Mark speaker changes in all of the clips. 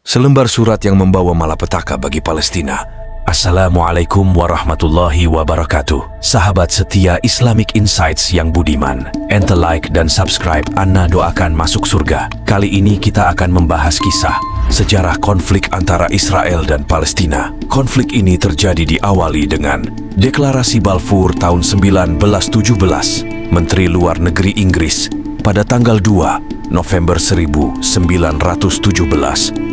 Speaker 1: Selembar surat yang membawa malapetaka bagi Palestina. Assalamualaikum warahmatullahi wabarakatuh. Sahabat setia Islamic Insights yang budiman, ente like dan subscribe, Anna doakan masuk surga. Kali ini kita akan membahas kisah sejarah konflik antara Israel dan Palestina. Konflik ini terjadi diawali dengan Deklarasi Balfour tahun 1917. Menteri Luar Negeri Inggris pada tanggal 2 November 1917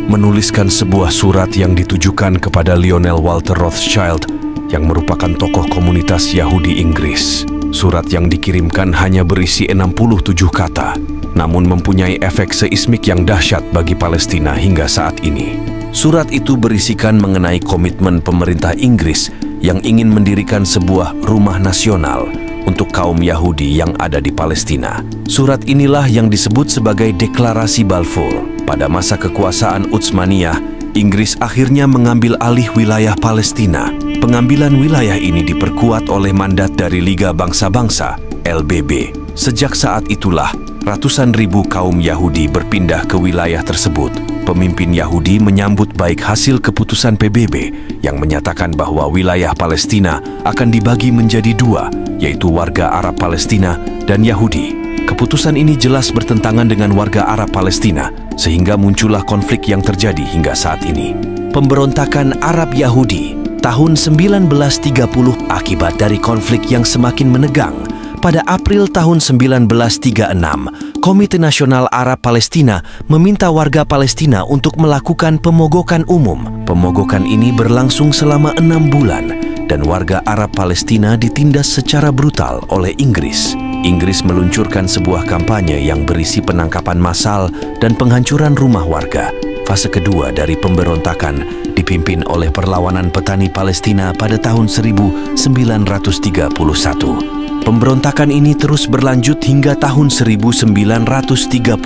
Speaker 1: menuliskan sebuah surat yang ditujukan kepada Lionel Walter Rothschild yang merupakan tokoh komunitas Yahudi Inggris. Surat yang dikirimkan hanya berisi 67 kata, namun mempunyai efek seismik yang dahsyat bagi Palestina hingga saat ini. Surat itu berisikan mengenai komitmen pemerintah Inggris yang ingin mendirikan sebuah rumah nasional untuk kaum Yahudi yang ada di Palestina. Surat inilah yang disebut sebagai Deklarasi Balfour. Pada masa kekuasaan Utsmaniyah, Inggris akhirnya mengambil alih wilayah Palestina. Pengambilan wilayah ini diperkuat oleh mandat dari Liga Bangsa-Bangsa, LBB. Sejak saat itulah, ratusan ribu kaum Yahudi berpindah ke wilayah tersebut. Pemimpin Yahudi menyambut baik hasil keputusan PBB yang menyatakan bahwa wilayah Palestina akan dibagi menjadi dua, yaitu warga Arab Palestina dan Yahudi. Keputusan ini jelas bertentangan dengan warga Arab Palestina, sehingga muncullah konflik yang terjadi hingga saat ini. Pemberontakan Arab Yahudi tahun 1930 akibat dari konflik yang semakin menegang. Pada April tahun 1936, Komite Nasional Arab Palestina meminta warga Palestina untuk melakukan pemogokan umum. Pemogokan ini berlangsung selama 6 bulan dan warga Arab Palestina ditindas secara brutal oleh Inggris. Inggris meluncurkan sebuah kampanye yang berisi penangkapan massal dan penghancuran rumah warga. Fase kedua dari pemberontakan dipimpin oleh perlawanan petani Palestina pada tahun 1931. Pemberontakan ini terus berlanjut hingga tahun 1939.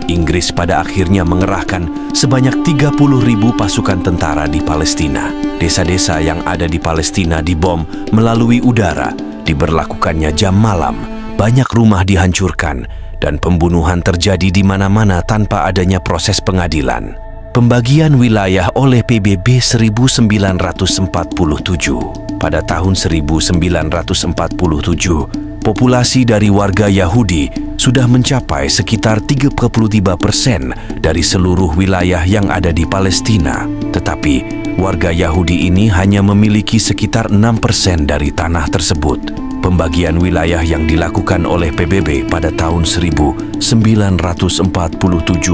Speaker 1: Inggris pada akhirnya mengerahkan sebanyak 30.000 pasukan tentara di Palestina. Desa-desa yang ada di Palestina dibom melalui udara, diberlakukannya jam malam, banyak rumah dihancurkan, dan pembunuhan terjadi di mana-mana tanpa adanya proses pengadilan. Pembagian wilayah oleh PBB 1947. Pada tahun 1947, populasi dari warga Yahudi sudah mencapai sekitar 33% dari seluruh wilayah yang ada di Palestina. Tetapi, warga Yahudi ini hanya memiliki sekitar 6% dari tanah tersebut. Pembagian wilayah yang dilakukan oleh PBB pada tahun 1947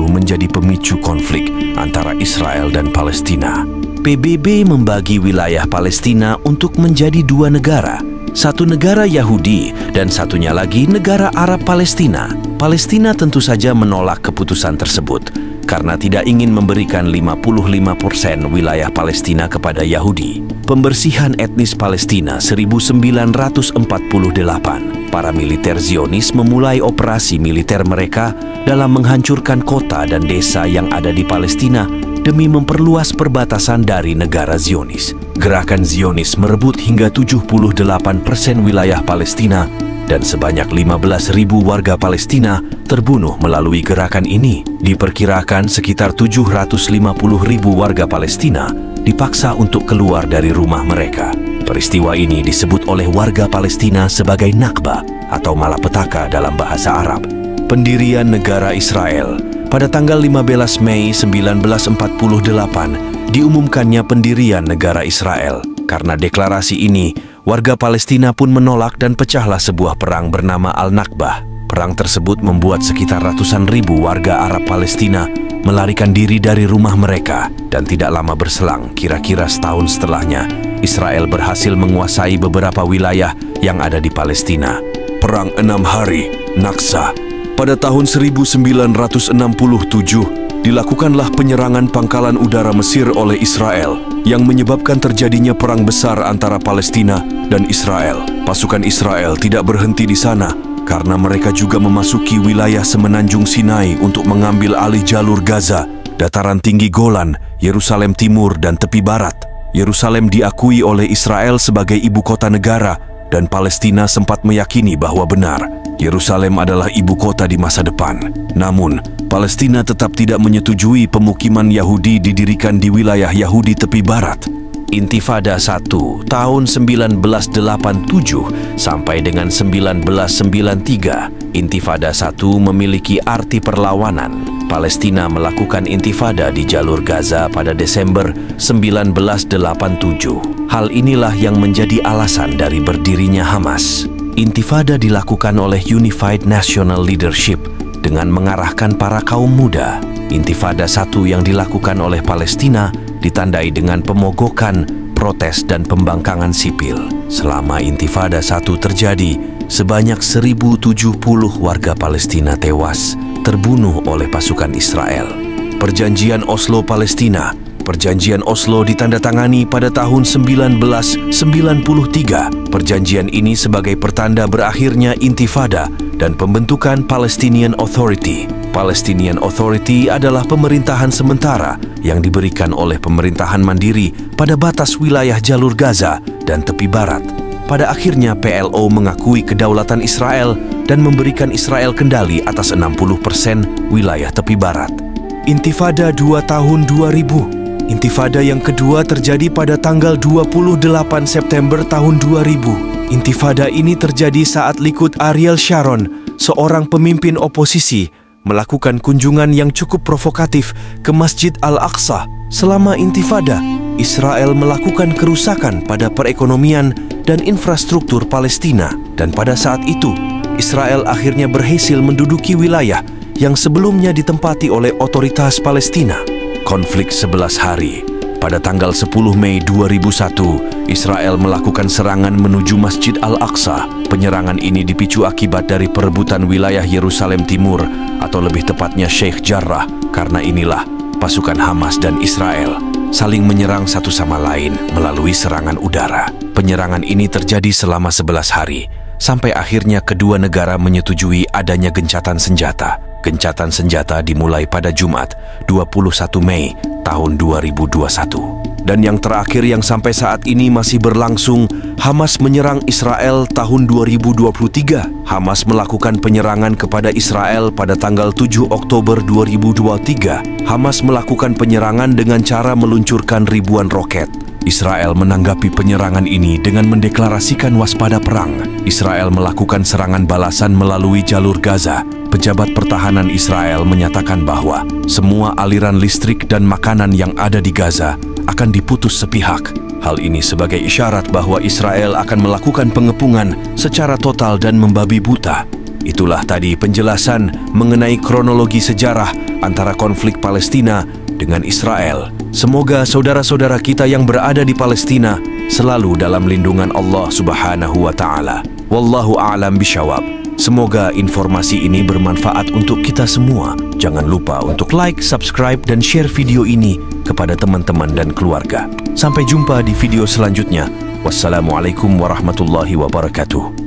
Speaker 1: menjadi pemicu konflik antara Israel dan Palestina. PBB membagi wilayah Palestina untuk menjadi dua negara. Satu negara Yahudi dan satunya lagi negara Arab Palestina. Palestina tentu saja menolak keputusan tersebut karena tidak ingin memberikan 55% wilayah Palestina kepada Yahudi. Pembersihan etnis Palestina 1948. Para militer Zionis memulai operasi militer mereka dalam menghancurkan kota dan desa yang ada di Palestina demi memperluas perbatasan dari negara Zionis. Gerakan Zionis merebut hingga 78% wilayah Palestina dan sebanyak 15.000 warga Palestina terbunuh melalui gerakan ini. Diperkirakan sekitar 750.000 warga Palestina dipaksa untuk keluar dari rumah mereka. Peristiwa ini disebut oleh warga Palestina sebagai Nakba atau malapetaka dalam bahasa Arab. Pendirian negara Israel. Pada tanggal 15 Mei 1948, diumumkannya pendirian negara Israel. Karena deklarasi ini, warga Palestina pun menolak dan pecahlah sebuah perang bernama Al-Nakbah. Perang tersebut membuat sekitar ratusan ribu warga Arab Palestina melarikan diri dari rumah mereka. Dan tidak lama berselang, kira-kira setahun setelahnya, Israel berhasil menguasai beberapa wilayah yang ada di Palestina. Perang 6 hari, Naksa. Pada tahun 1967, dilakukanlah penyerangan pangkalan udara Mesir oleh Israel yang menyebabkan terjadinya perang besar antara Palestina dan Israel. Pasukan Israel tidak berhenti di sana karena mereka juga memasuki wilayah semenanjung Sinai untuk mengambil alih jalur Gaza, dataran tinggi Golan, Yerusalem Timur, dan tepi barat. Yerusalem diakui oleh Israel sebagai ibu kota negara dan Palestina sempat meyakini bahwa benar Yerusalem adalah ibu kota di masa depan. Namun, Palestina tetap tidak menyetujui pemukiman Yahudi didirikan di wilayah Yahudi tepi barat. Intifada 1 tahun 1987 sampai dengan 1993. Intifada 1 memiliki arti perlawanan. Palestina melakukan intifada di jalur Gaza pada Desember 1987. Hal inilah yang menjadi alasan dari berdirinya Hamas. Intifada dilakukan oleh Unified National Leadership dengan mengarahkan para kaum muda. Intifada 1 yang dilakukan oleh Palestina ditandai dengan pemogokan, protes, dan pembangkangan sipil. Selama Intifada 1 terjadi, sebanyak 1.070 warga Palestina tewas, terbunuh oleh pasukan Israel. Perjanjian Oslo Palestina. Perjanjian Oslo ditandatangani pada tahun 1993. Perjanjian ini sebagai pertanda berakhirnya Intifada dan pembentukan Palestinian Authority. Palestinian Authority adalah pemerintahan sementara yang diberikan oleh pemerintahan mandiri pada batas wilayah jalur Gaza dan tepi barat. Pada akhirnya PLO mengakui kedaulatan Israel dan memberikan Israel kendali atas 60% wilayah tepi barat. Intifada 2 tahun 2000. Intifada yang kedua terjadi pada tanggal 28 September tahun 2000. Intifada ini terjadi saat Likud Ariel Sharon, seorang pemimpin oposisi, melakukan kunjungan yang cukup provokatif ke Masjid Al-Aqsa. Selama Intifada, Israel melakukan kerusakan pada perekonomian dan infrastruktur Palestina. Dan pada saat itu, Israel akhirnya berhasil menduduki wilayah yang sebelumnya ditempati oleh otoritas Palestina. Konflik 11 hari. Pada tanggal 10 Mei 2001, Israel melakukan serangan menuju Masjid Al-Aqsa. Penyerangan ini dipicu akibat dari perebutan wilayah Yerusalem Timur, atau lebih tepatnya Sheikh Jarrah. Karena inilah, pasukan Hamas dan Israel saling menyerang satu sama lain melalui serangan udara. Penyerangan ini terjadi selama 11 hari, sampai akhirnya kedua negara menyetujui adanya gencatan senjata. Gencatan senjata dimulai pada Jumat, 21 Mei tahun 2021. Dan yang terakhir yang sampai saat ini masih berlangsung, Hamas menyerang Israel tahun 2023. Hamas melakukan penyerangan kepada Israel pada tanggal 7 Oktober 2023. Hamas melakukan penyerangan dengan cara meluncurkan ribuan roket. Israel menanggapi penyerangan ini dengan mendeklarasikan waspada perang. Israel melakukan serangan balasan melalui jalur Gaza. Pejabat pertahanan Israel menyatakan bahwa semua aliran listrik dan makanan yang ada di Gaza akan diputus sepihak. Hal ini sebagai isyarat bahwa Israel akan melakukan pengepungan secara total dan membabi buta. Itulah tadi penjelasan mengenai kronologi sejarah antara konflik Palestina dengan Israel. Semoga saudara-saudara kita yang berada di Palestina selalu dalam lindungan Allah Subhanahu wa Ta'ala. Wallahu a'lam bishawab. Semoga informasi ini bermanfaat untuk kita semua. Jangan lupa untuk like, subscribe, dan share video ini kepada teman-teman dan keluarga. Sampai jumpa di video selanjutnya. Wassalamualaikum warahmatullahi wabarakatuh.